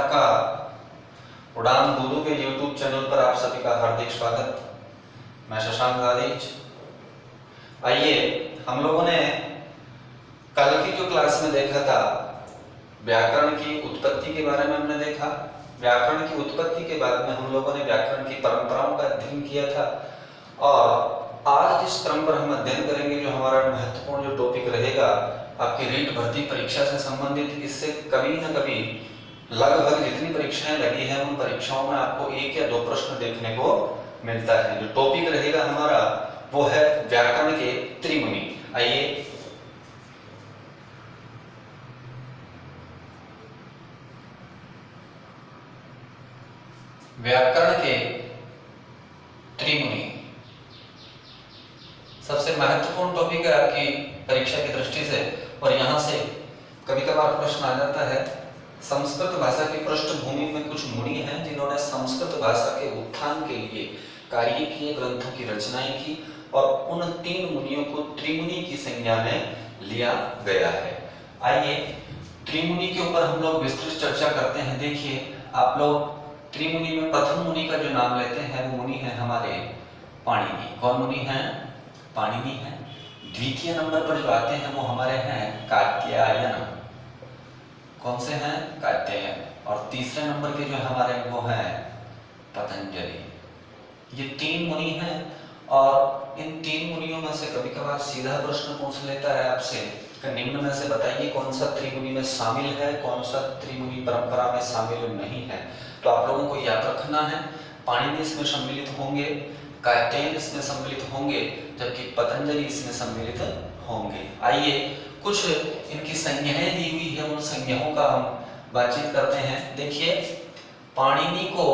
नमस्कार। उड़ान गुरु के YouTube चैनल पर आप सभी का हार्दिक स्वागत। मैं शशांक आदिज। आइए, हम लोगों ने कल की जो क्लास में देखा था, व्याकरण की उत्पत्ति के बारे में हमने देखा। व्याकरण की उत्पत्ति के बाद में हम लोगों ने व्याकरण की परंपराओं का अध्ययन किया था और आज जिस क्रम पर हम अध्ययन करेंगे, जो हमारा महत्वपूर्ण जो टॉपिक रहेगा आपकी रीट भर्ती परीक्षा से संबंधित, इससे कभी न कभी लगभग जितनी परीक्षाएं लगी हैं उन परीक्षाओं में आपको एक या दो प्रश्न देखने को मिलता है। जो टॉपिक रहेगा हमारा वो है व्याकरण के त्रिमुनि। आइए, व्याकरण के त्रिमुनि सबसे महत्वपूर्ण टॉपिक है आपकी परीक्षा की दृष्टि से। और यहां से कभी कभार प्रश्न आ जाता है, संस्कृत भाषा की पृष्ठभूमि में कुछ मुनि हैं जिन्होंने संस्कृत भाषा के उत्थान के लिए कार्य किए, ग्रंथों की रचनाएं की और उन तीन मुनियों को त्रिमुनि की संज्ञा में लिया गया है। आइए, त्रिमुनि के ऊपर हम लोग विस्तृत चर्चा करते हैं। देखिए, आप लोग त्रिमुनि में प्रथम मुनि का जो नाम लेते हैं वो मुनि है हमारे पाणिनि। कौन मुनि हैं? पाणिनि हैं। द्वितीय नंबर पर जो आते हैं वो हमारे हैं कात्यायन। कौन से हैं? कात्यायन। और तीसरे नंबर के जो हमारे वो हैं पतंजलि। ये तीन मुनि हैं और इन तीन मुनियों में से कभी कभार सीधा प्रश्न पूछ लेता है आपसे कि निम्न में से बताइए कौन सा त्रिमुनि में शामिल है, कौन सा त्रिमुनि परंपरा में शामिल नहीं है। तो आप लोगों को याद रखना है, पाणिनि इसमें सम्मिलित होंगे, कात्यायन इसमें सम्मिलित होंगे, जबकि पतंजलि इसमें सम्मिलित होंगे। आइए, कुछ इनकी संज्ञाएं दी हुई है, उन संज्ञाओं का हम बातचीत करते हैं। देखिए, पाणिनि को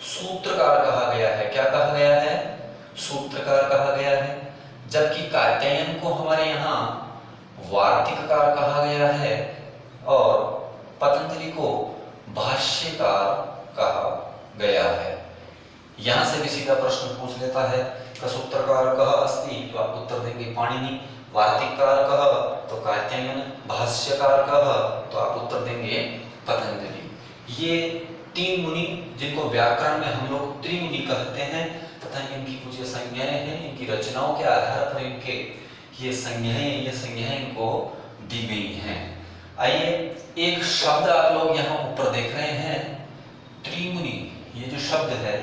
सूत्रकार कहा गया है। क्या कहा गया है? सूत्रकार कहा गया है। जबकि कात्यायन को हमारे यहाँ वार्तिककार कहा गया है और पतंजलि को भाष्यकार कहा गया है। यहां से भी सीधा प्रश्न पूछ लेता है कि सूत्रकार कह अस्ति, तो आप उत्तर देंगे पाणिनि। वार्तिककार कह तो कात्यायन, भाष्यकार कह तो आप उत्तर देंगे पतंजलि। ये तीन मुनि जिनको व्याकरण में हम लोग त्रिमुनि कहते हैं तथा इनकी कुछ संज्ञाएं हैं, इनकी रचनाओं के आधार पर इनके ये संज्ञाएं इनको दी गई हैं। आइए, एक शब्द आप लोग यहाँ ऊपर देख रहे हैं, त्रिमुनि। ये जो शब्द है,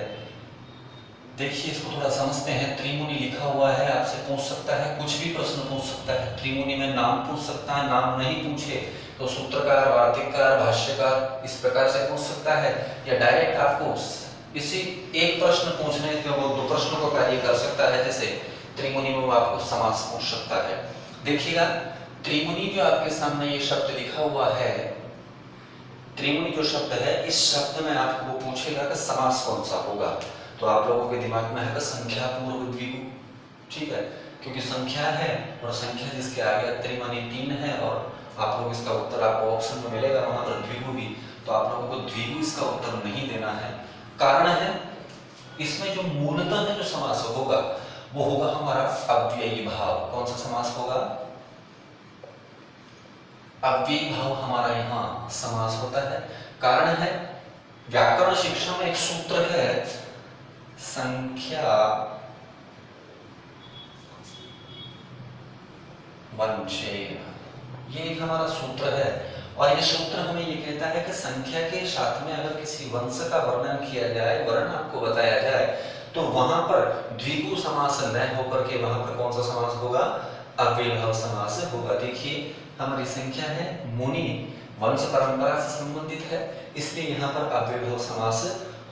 देखिए इसको थोड़ा समझते हैं। त्रिमुनि लिखा हुआ है, आपसे पूछ सकता है, कुछ भी प्रश्न पूछ सकता है। त्रिमुनि में नाम पूछ सकता है, नाम नहीं पूछे तो सूत्रकार, वार्तिककार, भाष्यकार इस प्रकार से पूछ सकता है, या डायरेक्ट आपको इसी एक प्रश्न पूछने के वो दो प्रश्नों को कार्य कर सकता है। जैसे त्रिमुनि में वो आपको समास पूछ सकता है। देखिएगा, त्रिमुनि जो आपके सामने ये शब्द लिखा हुआ है, त्रिमुनि जो शब्द है, इस शब्द में आपको वो पूछेगा कि समास कौन सा होगा। तो आप लोगों के दिमाग में है संख्या पूर्व द्विगु, ठीक है, क्योंकि संख्या है और संख्या जिसके आगे त्रिमानी 3 है और आप लोग इसका उत्तर आपको ऑप्शन में मिलेगा वहां पर द्विगु भी, तो आप लोगों को द्विगु इसका उत्तर नहीं देना है। कारण है इसमें जो मूलतः जो समास होगा वो होगा हमारा अव्ययी भाव। कौन सा समास होगा? अव्ययी भाव हमारा यहाँ समास होता है। कारण है व्याकरण शिक्षा में एक सूत्र है, संख्या वंशेन। ये एक हमारा सूत्र है और ये सूत्र हमें ये कहता है कि संख्या के साथ में अगर किसी वंश का वर्णन किया जाए, वर्ण आपको बताया जाए, तो वहां पर द्विगु समास न होकर के वहां पर कौन सा समास होगा? अव्ययभाव समास होगा। देखिए, हमारी संख्या है, मुनि वंश परंपरा से संबंधित है, इसलिए यहाँ पर अव्ययभाव समास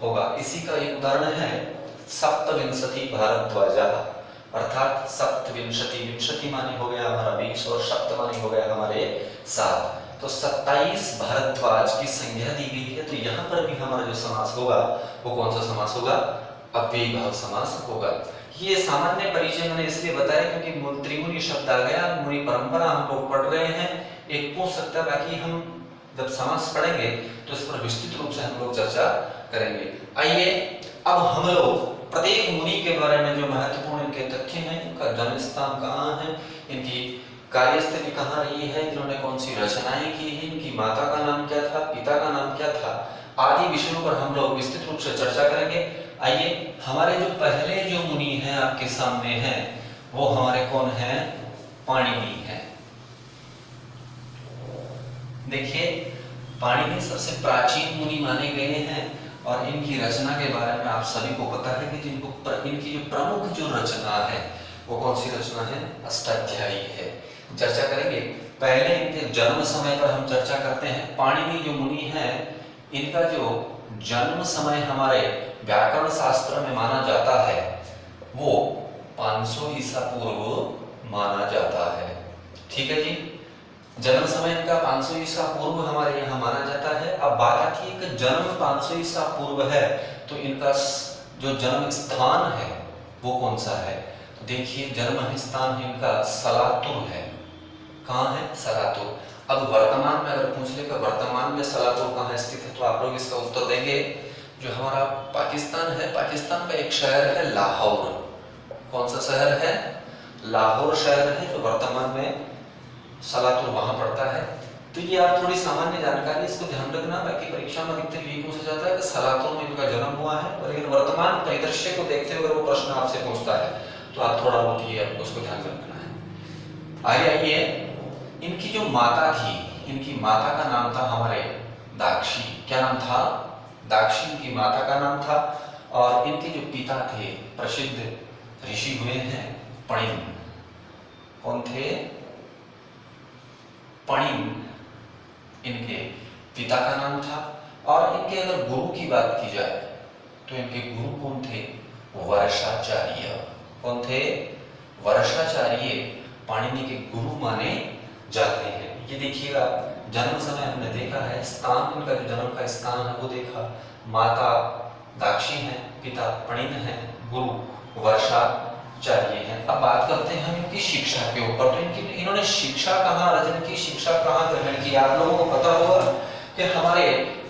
होगा। इसी का एक उदाहरण है सप्तविंशति भारद्वाजा, अर्थात सप्तविंशति, विंशति मानी हो गया हमारा 20 और सप्त मानी हो गया हमारे 7, तो 27 भारद्वाज की संज्ञा दी गई है। तो यहाँ पर भी हमारा जो समास होगा वो कौन सा समास होगा? अव्ययी भाव समास होगा। ये सामान्य परिचय मैंने इसलिए बताया क्योंकि त्रिमुनि शब्द आ गया, मुनि परंपरा हम लोग पढ़ रहे हैं, एक पूछ सकता है, बाकी हम जब समास पढ़ेंगे तो इस पर विस्तृत रूप से हम लोग चर्चा करेंगे। आइए, अब हम लोग प्रत्येक मुनि के बारे में जो महत्वपूर्ण इनके तथ्य हैं, इनका जन्म स्थान कहाँ है, इनकी कार्यस्थली कहाँ रही है, इन्होंने कौन सी रचनाएं की हैं, इनकी माता का नाम क्या था, पिता का नाम क्या था, आदि विषयों पर हम लोग विस्तृत रूप से चर्चा करेंगे। आइए, हमारे जो पहले जो मुनि हैं आपके सामने हैं, वो हमारे कौन हैं, पाणिनि हैं। देखिए, पाणिनि सबसे प्राचीन मुनि माने गए हैं और इनकी रचना के बारे में आप सभी को पता है कि इनकी जो प्रमुख जो रचना है वो कौन सी रचना है, अष्टाध्यायी है। चर्चा करेंगे। पहले इनके जन्म समय पर हम चर्चा करते हैं। पाणिनि जो मुनि हैं, इनका जो जन्म समय हमारे व्याकरण शास्त्र में माना जाता है वो 500 ईसा पूर्व माना जाता है। ठीक है जी, जन्म समय इनका 500 ईसा पूर्व हमारे यहाँ माना जाता है। अब बात आती है कि जन्म 500 ईसा पूर्व है तो इनका जो जन्म स्थान है वो कौन सा है। तो देखिए, जन्म स्थान इनका सलातुर है। कहाँ है, सलातुर। अब वर्तमान में अगर पूछ ले कि वर्तमान में सलातुर कहाँ स्थित है, तो आप लोग इसका उत्तर देंगे जो हमारा पाकिस्तान है, पाकिस्तान का एक शहर है लाहौर। कौन सा शहर है, लाहौर शहर है जो वर्तमान में सलातुर वहां पड़ता है। तो ये आप थोड़ी सामान्य जानकारी इसको ध्यान रखना, बाकी परीक्षा में अधिकतर ये पूछा जाता है कि सलातुर में इनका जन्म हुआ है, और लेकिन वर्तमान परिदृश्य को देखते हुए वो प्रश्न आपसे पूछता है तो आप थोड़ा बहुत ये आपको उसको ध्यान रखना है। आगे आइए, इनकी जो माता थी, इनकी माता का नाम था हमारे दाक्षी। क्या नाम था, दाक्षी इनकी माता का नाम था। और इनके जो पिता थे, प्रसिद्ध ऋषि हुए हैं पणिन। कौन थे, पणिन इनके पिता का नाम था। और इनके अगर गुरु की बात की जाए तो इनके गुरु कौन थे, वर्षाचार्य। कौन थे, वर्षाचार्य पाणिनि के गुरु माने जाते हैं। ये देखिएगा, जन्म समय हमने देखा है, स्थान इनका जो जन्म का स्थान है वो देखा, माता दाक्षी हैं, पिता पणिन हैं, गुरु वर्षाचार्य हैं। अब बात करते हैं हम इनकी शिक्षा के ऊपर। तो इन्होंने शिक्षा कहाँ अर्जन की, शिक्षा कहाँ ग्रहण की। आप लोगों को पता होगा कि हमारे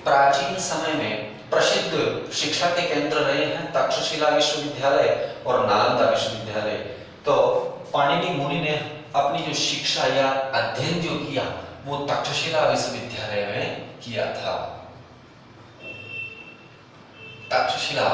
प्राचीन समय में प्रसिद्ध शिक्षा के केंद्र रहे हैं तक्षशिला विश्वविद्यालय और नालंदा विश्वविद्यालय। तो पाणिनि मुनि ने अपनी जो शिक्षा या अध्ययन जो किया वो तक्षशिला विश्वविद्यालय में किया था। तक्षशिला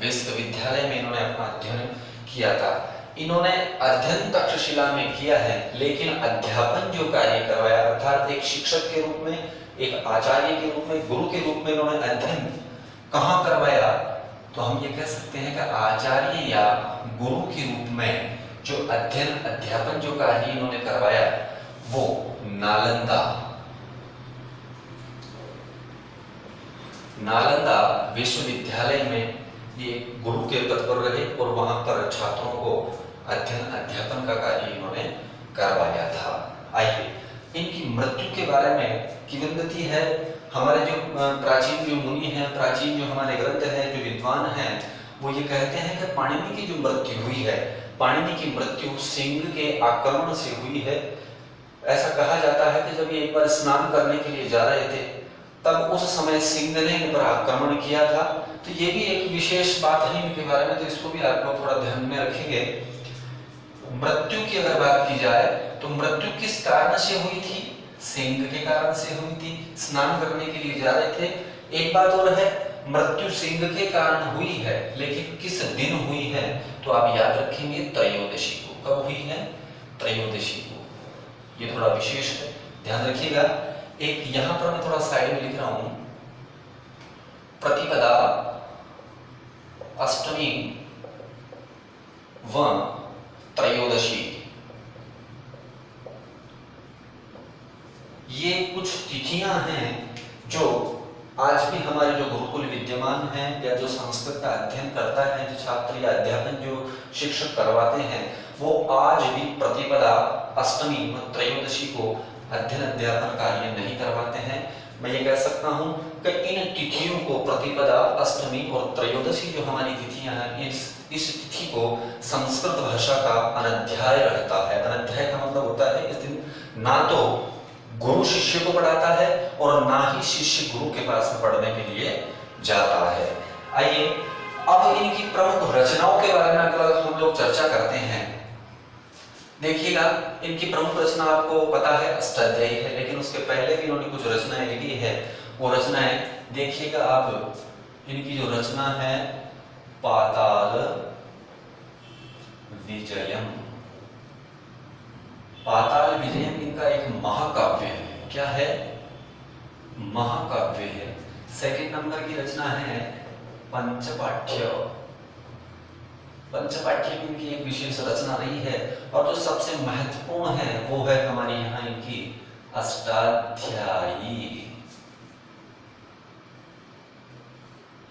विश्वविद्यालय में इन्होंने अपना अध्ययन किया था। इन्होंने अध्ययन तक्षशिला में किया है, लेकिन अध्यापन जो कार्य करवाया, अर्थात एक शिक्षक के रूप में, एक आचार्य के रूप में, गुरु के रूप में इन्होंने अध्ययन कहाँ करवाया, तो हम ये कह सकते हैं कि आचार्य या गुरु के रूप में जो अध्ययन अध्यापन जो कार्य इन्होंने करवाया वो नालंदा विश्वविद्यालय में ये गुरु के पद पर रहे और वहां पर छात्रों को अध्ययन अध्यापन का कार्य इन्होंने करवाया था। आइए, इनकी मृत्यु के बारे में किंवदंती है। हमारे जो प्राचीन जो मुनि हैं, प्राचीन जो हमारे ग्रंथ हैं, जो विद्वान हैं, वो ये कहते हैं कि पाणिनि की जो मृत्यु हुई है, पाणिनि की मृत्यु सिंह के आक्रमण से हुई है। ऐसा कहा जाता है कि जब ये एक बार स्नान करने के लिए जा रहे थे तब उस समय सिंह ने इन पर आक्रमण किया था। तो ये भी एक विशेष बात है इनके बारे में, तो इसको भी आप लोग थोड़ा ध्यान में रखेंगे। मृत्यु की अगर बात की जाए तो मृत्यु किस कारण से हुई थी, सिंह के कारण से हुई थी। स्नान करने के लिए जा रहे थे। एक बात और है, मृत्यु सिंह के कारण हुई है, लेकिन किस दिन हुई है तो आप याद रखेंगे त्रयोदशी को। कब हुई है, त्रयोदशी को। ये थोड़ा विशेष है, ध्यान रखिएगा। एक यहां पर मैं थोड़ा साइड में लिख रहा हूं, प्रतिपदा अष्टमी व त्रयोदशी, ये कुछ तिथियां हैं जो आज भी हमारे जो गुरुकुल विद्यमान हैं या जो संस्कृत का अध्ययन करता है, जो छात्र या अध्यापन जो शिक्षक करवाते हैं, वो आज भी प्रतिपदा अष्टमी व त्रयोदशी को अध्ययन अध्यापन कार्य नहीं करवाते हैं। मैं ये कह सकता हूँ कि इन तिथियों को, प्रतिपदा अष्टमी और त्रयोदशी जो हमारी तिथियां हैं, इस तिथि को संस्कृत भाषा का अनध्याय रहता है। अनध्याय का मतलब होता है इस दिन ना तो गुरु शिष्य को पढ़ाता है और ना ही शिष्य गुरु के पास पढ़ने के लिए जाता है। आइए, अब इनकी प्रमुख रचनाओं के बारे में अगर हम लोग चर्चा करते हैं देखिएगा इनकी प्रमुख रचना आपको पता है अष्टाध्यायी है, लेकिन उसके पहले भी इन्होंने कुछ रचनाएं लिखी है। वो रचनाएं देखिएगा आप, इनकी जो रचना है पाताल विजयम। पाताल विजयम इनका एक महाकाव्य है। क्या है? महाकाव्य है। सेकंड नंबर की रचना है पंचपाठ्य। पंचपाठ्य में इनकी एक विशेष रचना रही है, और जो सबसे महत्वपूर्ण है वो है हमारी यहाँ इनकी अष्टाध्यायी।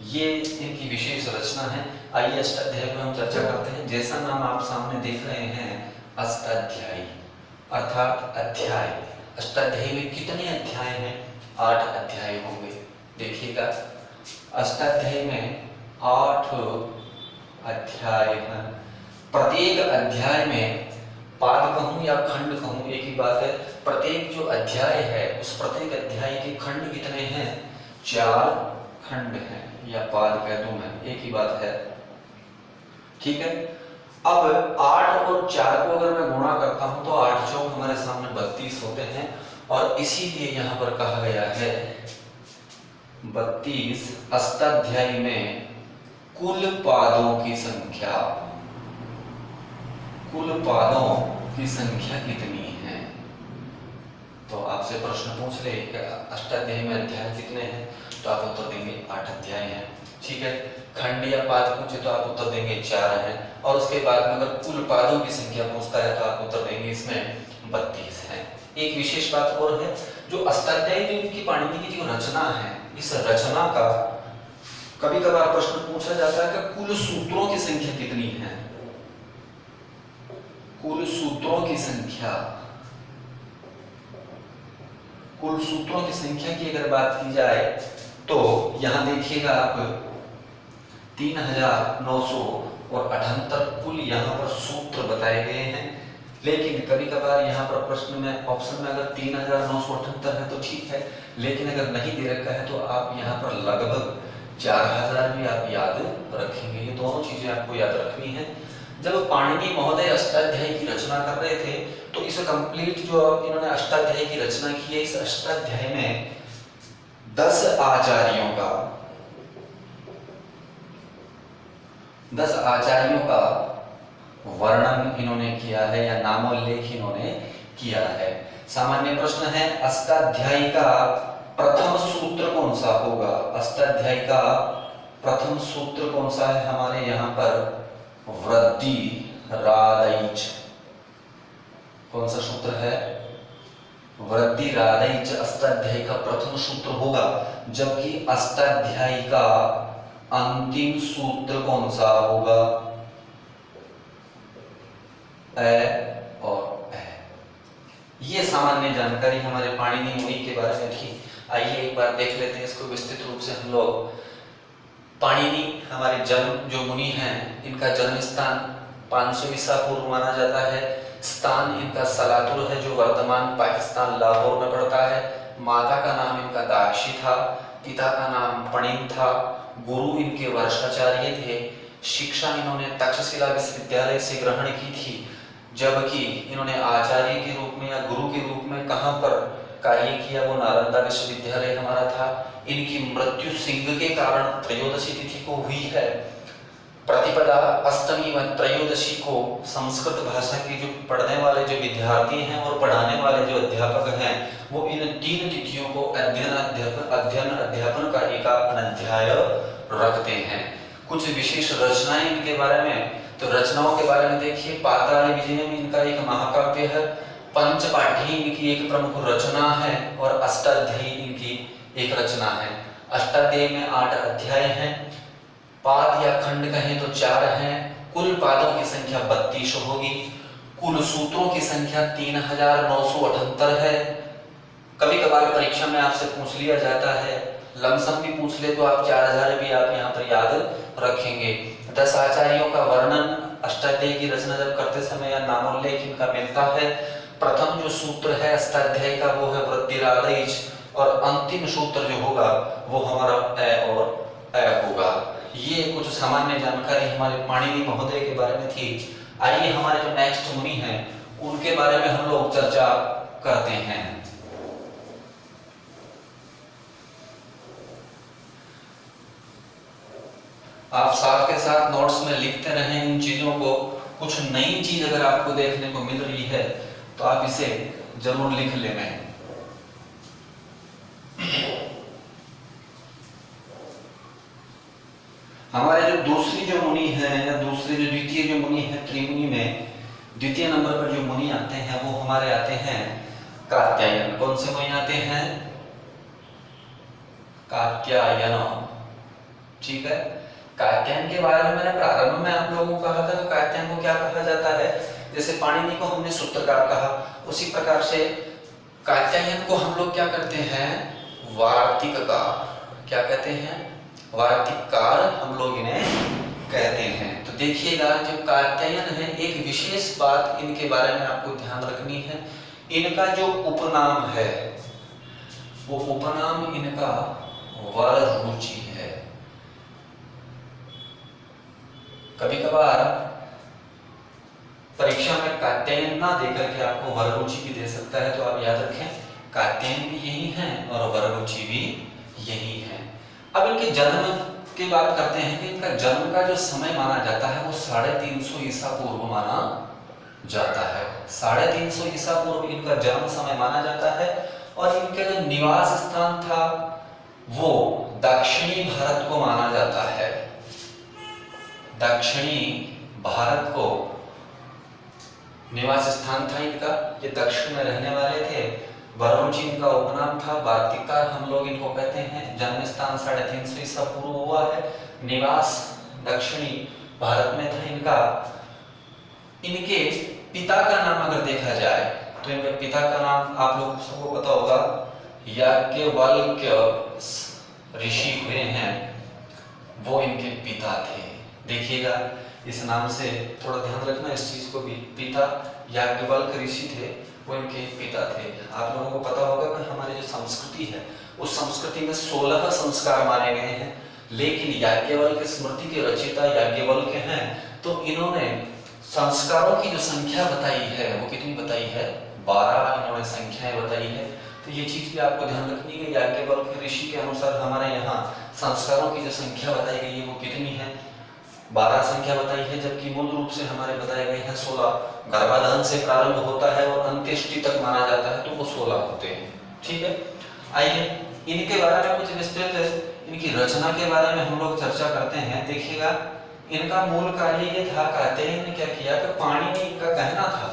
ये इनकी विशेष रचना है। आइए अष्टाध्यायी पर हम चर्चा करते हैं। जैसा नाम आप सामने देख रहे हैं अष्टाध्यायी अर्थात अध्याय। अष्टाध्यायी में कितने अध्याय हैं? 8 अध्याय होंगे। देखिएगा अष्टाध्यायी में 8 अध्याय हैं। प्रत्येक अध्याय में पाद कहूं या खंड कहूं एक ही बात है। प्रत्येक जो अध्याय है उस प्रत्येक अध्याय के खंड कितने हैं? 4 खंड हैं, या पाद कह दूं मैं, एक ही बात है। ठीक है। अब 8 और 4 को अगर मैं गुणा करता हूं तो 8 चौक हमारे सामने 32 होते हैं, और इसीलिए यहां पर कहा गया है 32। अष्टाध्यायी में कुल पादों की संख्या, कुल पादों की संख्या कितनी है? तो आपसे प्रश्न पूछ ले अष्टाध्यायी में अध्याय कितने हैं, तो आप उत्तर देंगे 8 अध्याय हैं। ठीक है। खंड या पाद पूछे तो आप उत्तर देंगे 4 हैं, और उसके बाद में अगर कुल पादों की संख्या पूछता है तो आप उत्तर देंगे इसमें 32 है। एक विशेष बात और है, जो अष्टाध्यायी जो इनकी पाणिनि की जो रचना है, इस रचना का कभी कभार प्रश्न पूछा जाता है कि कुल सूत्रों की संख्या कितनी है। कुल सूत्रों की संख्या, कुल सूत्रों की संख्या की अगर बात की जाए तो यहां देखिएगा आप 3978 कुल यहाँ पर सूत्र बताए गए हैं। लेकिन कभी कभार यहाँ पर प्रश्न में ऑप्शन में अगर 3978 है तो ठीक है, लेकिन अगर नहीं दे रखा है तो आप यहाँ पर लगभग 4000 भी आप याद रखेंगे। ये दोनों चीजें आपको याद रखनी है। जब पाणिनि महोदय अष्टाध्यायी की रचना कर रहे थे तो इस कंप्लीट जो इन्होंने अष्टाध्यायी की रचना की है, इस अष्टाध्यायी में 10 आचार्यों का 10 आचार्यों का वर्णन इन्होंने किया है, या नामोल्लेख इन्होंने किया है। सामान्य प्रश्न है अष्टाध्यायी का प्रथम सूत्र कौन सा होगा? अष्टाध्यायी का प्रथम सूत्र कौन सा है? हमारे यहाँ पर वृद्धिरादैच। कौन सा सूत्र है? वृद्धिरादैच अष्टाध्यायी का प्रथम सूत्र होगा, जबकि अष्टाध्यायी का अंतिम सूत्र कौन सा होगा? ए और ए। ये सामान्य जानकारी हमारे पाणिनि मुनि के बारे में थी। आइए एक बार देख लेते हैं इसको विस्तृत रूप से हम लोग। पाणिनि हमारे जन्म जो मुनि हैं, इनका जन्म स्थान 500 ईसा पूर्व माना जाता है। स्थान इनका सलातुर है जो वर्तमान पाकिस्तान लाहौर में पड़ता है। माता का नाम इनका दाक्षी था, पिता का नाम पणिन था। गुरु इनके वर्षाचार्य थे। शिक्षा इन्होंने तक्षशिला विश्वविद्यालय से ग्रहण की थी, जबकि इन्होंने आचार्य के रूप में या गुरु के रूप में कहां पर कार्य किया? वो नालंदा विश्वविद्यालय हमारा था। इनकी मृत्यु सिंह के कारण त्रयोदशी तिथि को हुई है। प्रतिपदा अष्टमी व त्रयोदशी को संस्कृत भाषा की जो पढ़ने वाले जो विद्यार्थी हैं और पढ़ाने वाले जो अध्यापक हैं, वो इन 3 तिथियों को अध्ययन अध्यापन कार्य का अध्याय रखते हैं। कुछ विशेष रचनाएं इनके बारे में, तो रचनाओं के बारे में देखिए। पाताल विजयम इनका एक महाकाव्य है। पंचपाठी इनकी एक प्रमुख रचना है, और अष्टाध्यायी इनकी एक रचना है। अष्टाध्यायी में 8 अध्याय हैं। पाद या खंड कहें तो 4 हैं। कुल पादों की संख्या 32 होगी। कुल सूत्रों की संख्या 3978 है। कभी कभार परीक्षा में आपसे पूछ लिया जाता है, लमसम भी पूछ ले तो आप 4000 भी आप यहाँ पर याद रखेंगे। 10 आचार्यों का वर्णन अष्टाध्यायी की रचना जब करते समय या नामोल्लेख इनका मिलता है। प्रथम जो सूत्र है अष्टाध्यायी का वो है वृद्धिरादैच, और अंतिम सूत्र जो होगा वो हमारा ए और ए होगा। ये कुछ सामान्य जानकारी हमारे पाणिनि महोदय के बारे में थी। आइए हमारे जो नेक्स्ट मुनि हैं उनके बारे में हम लोग चर्चा करते हैं। आप साथ के साथ नोट्स में लिखते रहें इन चीजों को। कुछ नई चीज अगर आपको देखने को मिल रही है तो आप इसे जरूर लिख लेना। हमारे जो दूसरी जो मुनि है या दूसरी जो द्वितीय जो मुनि है त्रिमुनि में द्वितीय नंबर पर जो मुनि आते हैं वो हमारे आते हैं कात्यायन। कौन से मुनि आते हैं? कात्यायन। ठीक है, कात्यायन के बारे में मैंने प्रारंभ में आप लोगों को कहा था कि कात्यायन को क्या कहा जाता है। जैसे पाणिनि को हमने सूत्रकार कहा, उसी प्रकार से कात्यायन को हम लोग क्या करते हैं? वार्तिककार। क्या कहते हैं? वार्तिककार हम लोग इन्हें कहते हैं। तो देखिएगा जो कात्यायन है, एक विशेष बात इनके बारे में आपको ध्यान रखनी है। इनका जो उपनाम है वो उपनाम इनका वररुचि है। कभी कभार परीक्षा में कात्यायन ना देकर के आपको वररुचि भी दे सकता है, तो आप याद रखें कात्यायन भी यही है और वररुचि भी यही है। अब इनके जन्म की बात करते हैं कि इनका जन्म का जो समय माना जाता है वो 350 ईसा पूर्व माना जाता है। 350 ईसा पूर्व इनका जन्म समय माना जाता है। और इनका जो निवास स्थान था वो दक्षिणी भारत को माना जाता है। दक्षिणी भारत को निवास स्थान था इनका। ये दक्षिण में रहने वाले थे। वररुचि इनका उपनाम था। वार्तिककार हम लोग इनको कहते हैं। जन्म स्थान 350 ईसा पूर्व हुआ है। निवास दक्षिणी भारत में था इनका। इनके पिता का नाम अगर देखा जाए तो इनके पिता का नाम आप लोग सबको पता होगा, याज्ञवल्क्य ऋषि हुए हैं, वो इनके पिता थे। देखिएगा इस नाम से थोड़ा ध्यान रखना इस चीज को भी। पिता याज्ञवल्क्य ऋषि थे, वो इनके पिता थे। आप लोगों को पता होगा कि हमारी जो संस्कृति है उस संस्कृति में 16 संस्कार माने गए हैं, लेकिन याज्ञवल्क्य स्मृति के रचयिता याज्ञवल्क्य हैं, तो इन्होंने संस्कारों की जो संख्या बताई है वो कितनी बताई है? 12 इन्होंने संख्याएं बताई है। तो ये चीज भी आपको ध्यान रखनी है। याज्ञवल्क्य ऋषि के अनुसार हमारे यहाँ संस्कारों की जो संख्या बताई गई है वो कितनी है? 12 संख्या बताई है, जबकि मूल रूप से हमारे बताए गए हैं 16। गर्भाधान से प्रारंभ होता है और अंत्येष्टि तक माना जाता है, तो वो 16 होते हैं। ठीक है, आइए इनके बारे में कुछ विस्तृत इनकी रचना के बारे में हम लोग चर्चा करते हैं। देखिएगा इनका मूल कार्य ये था, कात्यायन ने क्या किया कि पाणिनि इनका कहना था।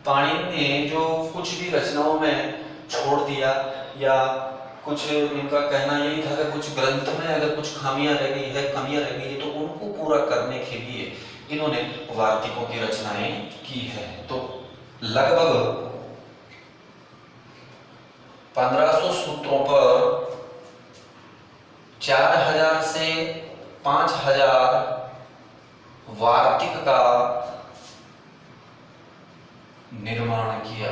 पाणिनि ने जो कुछ भी रचनाओं में छोड़ दिया या कुछ इनका कहना यही था कि कुछ ग्रंथ में अगर कुछ खामियां रह गई है, कमियां रह गई है, तो उनको पूरा करने के लिए इन्होंने वार्तिकों की रचनाएं की है। तो लगभग 1500 सूत्रों पर 4000 से 5000 वार्तिक का निर्माण किया।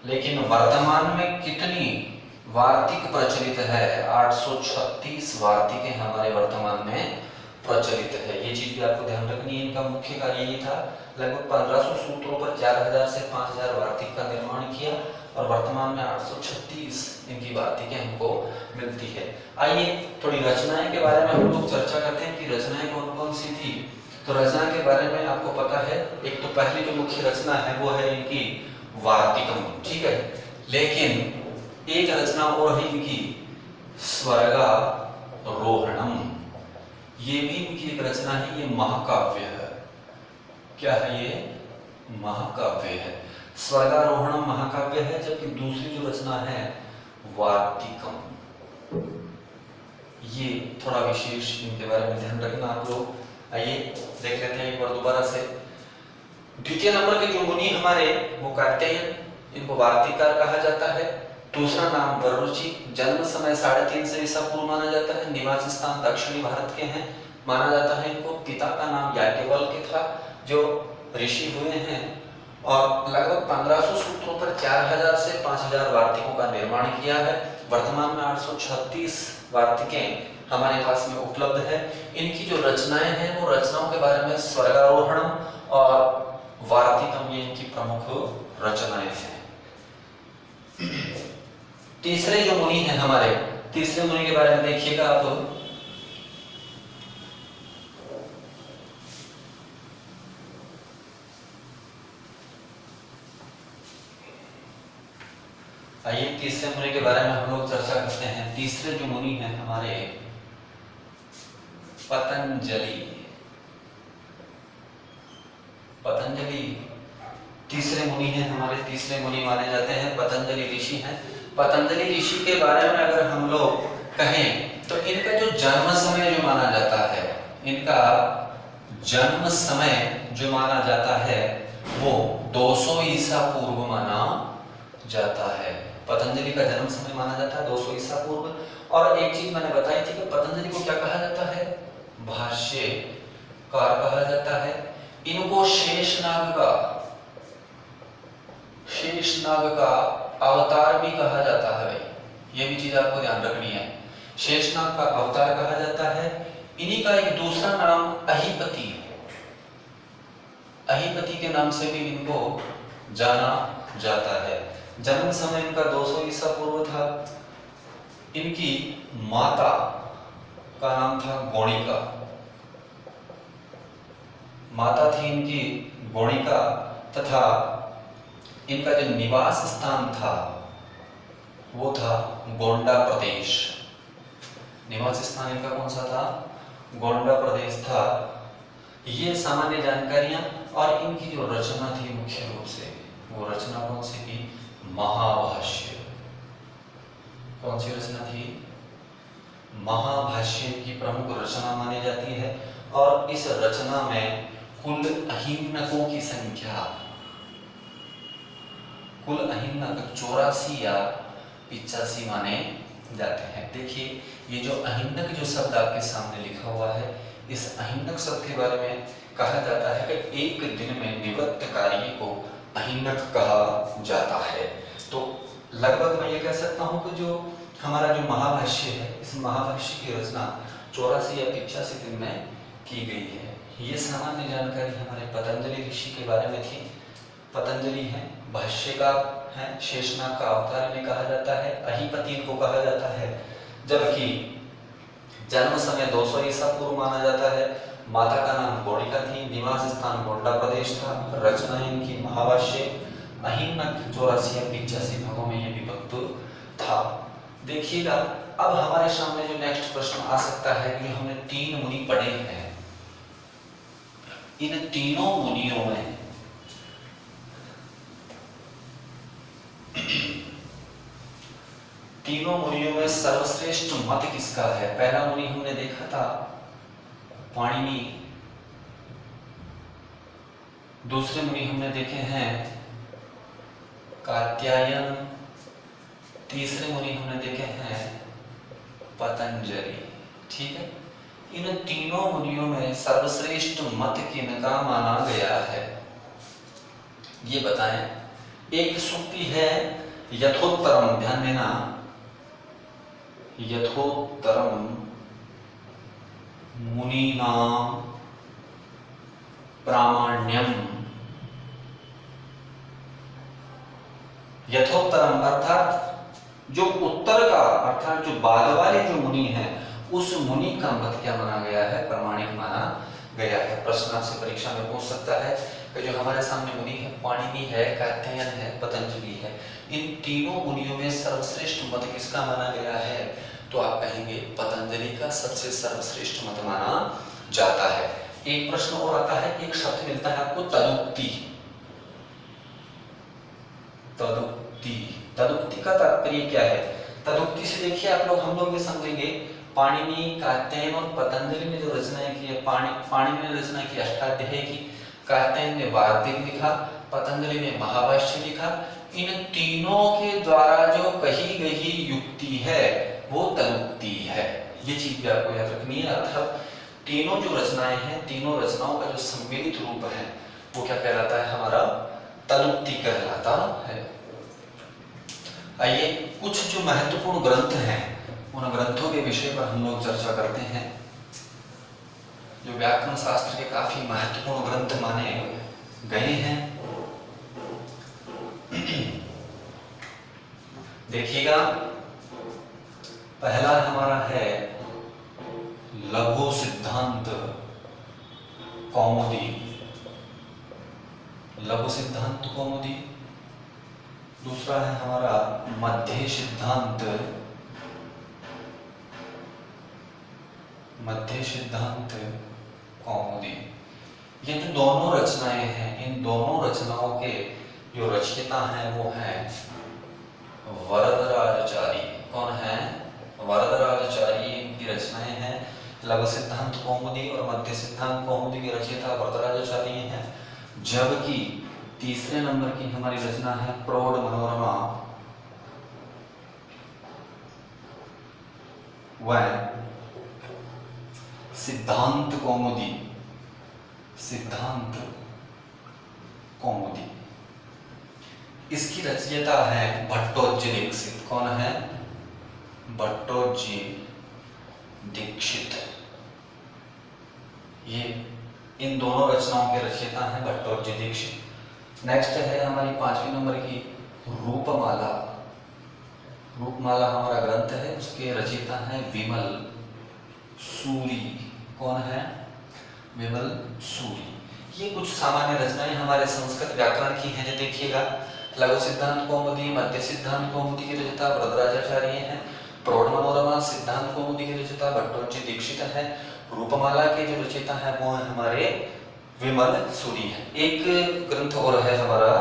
लेकिन वर्तमान में कितनी वार्तिक प्रचलित है? 836 वार्तिकें हमारे वर्तमान में प्रचलित है। ये चीज भी आपको ध्यान रखनी है। इनका मुख्य कार्य ये था, लगभग 1500 सूत्रों पर 4000 से 5000 वार्तिक का निर्माण किया और वर्तमान में 836 इनकी वार्तिकें हमको मिलती है। आइए थोड़ी रचनाएं के बारे में हम लोग चर्चा करते हैं कि रचनाएं कौन कौन सी थी। तो रचना के बारे में आपको पता है, एक तो पहली जो मुख्य रचना है वो है इनकी वार्तिकम। ठीक है, लेकिन एक रचना और है इनकी स्वर्गारोहणम। ये भी इनकी एक रचना है, ये महाकाव्य है। क्या है ये? महाकाव्य है। स्वर्गारोहणम महाकाव्य है, जबकि दूसरी जो रचना है वार्तिकम, ये थोड़ा विशेष इनके बारे में ध्यान रखना आप लोग। आइए देख लेते हैं एक बार दोबारा से। द्वितीय नंबर के जो मुनि हमारे वो कात्यायन, इनको वार्तिककार कहा जाता है। दूसरा नाम वररुचि, जन्म समय 350 ईसा पूर्व माना जाता है। निवास स्थान दक्षिणी भारत के हैं माना जाता है इनको। पिता का नाम याज्ञवल्क्य था जो ऋषि हुए हैं और लगभग 1500 सूत्रों पर 4000 से 5000 वार्तिकों का निर्माण किया है। वर्तमान में 836 वार्तिकें हमारे पास में उपलब्ध है। इनकी जो रचनाएं हैं वो रचनाओं के बारे में स्वर्गारोहणम और वार्तिकम, ये इनकी प्रमुख रचनाएं हैं। तीसरे जो मुनि हैं हमारे, तीसरे मुनि के बारे में देखिएगा आप। आइए तीसरे मुनि के बारे में हम लोग चर्चा करते हैं। तीसरे जो मुनि हैं हमारे पतंजलि। पतंजलि तीसरे मुनि हैं हमारे, तीसरे मुनि माने जाते हैं, पतंजलि ऋषि हैं। पतंजलि ऋषि के बारे में अगर हम लोग कहें तो इनका जो जन्म समय जो माना जाता है, इनका जन्म समय जो माना जाता है वो 200 ईसा पूर्व माना जाता है। पतंजलि का जन्म समय माना जाता है 200 ईसा पूर्व। और एक चीज मैंने बताई थी कि पतंजलि को क्या कहा जाता है, भाष्यकार कहा जाता है। इनको शेषनाग का अवतार भी कहा जाता है भाई, ये भी चीज आपको ध्यान रखनी है। शेषनाग का अवतार कहा जाता है। इन्हीं का एक दूसरा नाम अहिपति, अहिपति के नाम से भी इनको जाना जाता है। जन्म समय इनका 200 ईसा पूर्व था। इनकी माता का नाम था गौणिका, माता थी इनकी गौणिका, तथा इनका जो निवास स्थान था वो था गोंडा प्रदेश। निवास स्थान इनका कौन सा था, गोंडा प्रदेश था। ये सामान्य जानकारियां। और इनकी जो रचना थी मुख्य रूप से, वो रचना कौन सी थी, महाभाष्य। कौन सी रचना थी, महाभाष्य की प्रमुख रचना मानी जाती है। और इस रचना में कुल अहिनकों की संख्या, कुल अहिनक 84 या 85 माने जाते हैं। देखिए ये जो अहिनक जो शब्द आपके सामने लिखा हुआ है, इस अहिनक शब्द के बारे में कहा जाता है कि एक दिन में निवृत्त कार्य को अहिनक कहा जाता है। तो लगभग मैं ये कह सकता हूँ कि जो हमारा जो महाभाष्य है, इस महाभाष्य की रचना 84 या 85 दिन में की गई है। ये सामान्य जानकारी हमारे पतंजलि ऋषि के बारे में थी। पतंजलि हैं, भाष्यकार हैं, शेषनाग का अवतार इन्हें कहा जाता है, अहिपति इनको कहा जाता है। जबकि जन्म समय 200 ईसा पूर्व माना जाता है। माता का नाम गौणिका थी, निवास स्थान गोंडा प्रदेश था, रचना इनकी महाभाष्य, अहिनक 84 या 85 भागों में ये विभक्त था। देखिएगा अब हमारे सामने जो नेक्स्ट प्रश्न आ सकता है कि हमने 3 मुनि पढ़े हैं, इन तीनों मुनियों में तीनों मुनियों में सर्वश्रेष्ठ मत किसका है। पहला मुनि हमने देखा था पाणिनि, दूसरे मुनि हमने देखे हैं कात्यायन, तीसरे मुनि हमने देखे हैं पतंजलि। ठीक है, इन तीनों मुनियों में सर्वश्रेष्ठ मत किनका माना गया है, ये बताएं। एक सूक्ति है यथोत्तरम, ध्यान देना, यथोत्तरम मुनीनां प्रामाण्यम। यथोत्तरम अर्थात जो उत्तर का, अर्थात जो बाद वाले जो मुनि हैं उस मुनि का मत क्या माना गया है, प्रामाणिक माना गया है। प्रश्न आपसे परीक्षा में पूछ सकता है कि जो हमारे सामने मुनि है, पाणिनि है, कात्यायन है, पतंजलि है, इन तीनों मुनियों में सर्वश्रेष्ठ मत किसका माना गया है, तो आप कहेंगे पतंजलि का सबसे सर्वश्रेष्ठ मत माना जाता है। एक प्रश्न और आता है, एक शब्द मिलता है आपको तदुक्ति। तदुक्ति, तदुक्ति का तात्पर्य क्या है। तदुक्ति से देखिए आप लोग, हम लोग ये समझेंगे पाणिनि, कात्यायन और पतंजलि ने जो रचनाएं की है, पाणिनि ने रचना की अष्टाध्यायी की, कात्यायन ने वार्तिक लिखा, पतंजलि ने महाभाष्य लिखा। इन तीनों के द्वारा जो कही गई युक्ति है वो तदुक्ति है। ये चीज भी आपको याद रखनी है। अर्थात तीनों जो रचनाएं हैं, तीनों रचनाओं का जो सम्मिलित रूप है वो क्या कहलाता है, हमारा तदुक्ति कहलाता है। आइए कुछ जो महत्वपूर्ण ग्रंथ हैं उन ग्रंथों के विषय पर हम लोग चर्चा करते हैं, जो व्याकरण शास्त्र के काफी महत्वपूर्ण ग्रंथ माने गए हैं। देखिएगा, पहला हमारा है लघु सिद्धांत कौमुदी, लघु सिद्धांत कौमुदी। दूसरा है हमारा मध्य सिद्धांत, मध्य सिद्धांत कौमुदी। ये जो दोनों रचनाएं हैं, इन दोनों रचनाओं के जो रचयिता हैं वो हैं वरदराजाचार्य। कौन है? वरदराजाचार्य। इनकी रचनाएं हैं लघु सिद्धांत कौमुदी और मध्य सिद्धांत कौमुदी के रचयिता वरदराजाचार्य हैं। जबकि तीसरे नंबर की हमारी रचना है प्रौढ़ मनोरमा, वह सिद्धांत कौमुदी, सिद्धांत कौमुदी। इसकी रचयिता है भट्टोजी दीक्षित। कौन है? भट्टोजी दीक्षित। ये इन दोनों रचनाओं के रचयिता हैं भट्टोजी दीक्षित। नेक्स्ट है हमारी 5वीं नंबर की रूपमाला। रूपमाला हमारा ग्रंथ है, उसके रचयिता हैं विमल सूरी। कौन है? विमल सूरी। ये कुछ सामान्य रचनाएं हमारे संस्कृत व्याकरण की हैं। जो देखिएगा, लघु सिद्धांत कौमुदी, मध्य सिद्धांत कौमुदी के रचयिता वरदराजाचार्य हैं। प्रौढ़ मनोरमा सिद्धांत कौमुदी के रचयिता भट्टोजी दीक्षित है। रूपमाला के जो रचयिता है वो है हमारे विमल सूरी है। एक ग्रंथ और है हमारा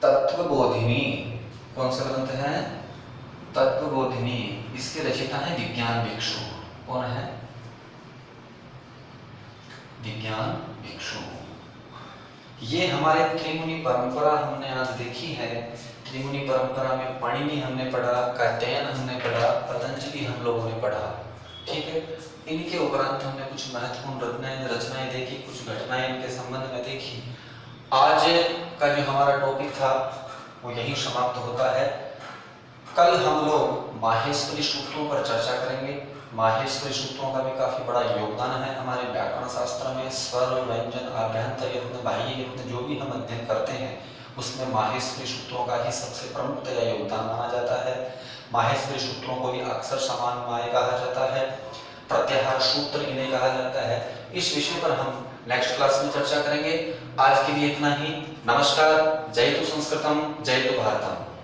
तत्वबोधिनी। कौन सा ग्रंथ है? तत्वबोधिनी। इसके रचयिता है विज्ञान भिक्षु। कौन है? विज्ञान भिक्षु। ये हमारे त्रिमुनि परंपरा हमने आज देखी है। त्रिमुनि परंपरा में पाणिनि हमने पढ़ा, कात्यायन हमने पढ़ा, पतंजलि हम लोगों ने पढ़ा। ठीक है, इनके उपरांत हमने कुछ महत्वपूर्ण रचनाएं देखी, कुछ घटनाएं इनके संबंध में देखी। आज का जो हमारा टॉपिक था वो यहीं समाप्त होता है। कल हम लोग माहेश्वरी सूत्रों पर चर्चा करेंगे। माहेश्वरी सूत्रों का भी काफी बड़ा योगदान है हमारे व्याकरण शास्त्र में। स्वर, व्यंजन, आभ्यंतर यत्न, बाह्य यत्न जो भी हम अध्ययन करते हैं उसमें माहेश्वरी सूत्रों का ही सबसे प्रमुखतया योगदान माना जाता है। माहेश्वरी सूत्रों को भी अक्सर समान माय कहा जाता है, प्रत्याहार सूत्र इन्हें कहा जाता है। इस विषय पर हम नेक्स्ट क्लास में चर्चा करेंगे। आज के लिए इतना ही। नमस्कार। जय तु संस्कृतम, जय तु भारतम।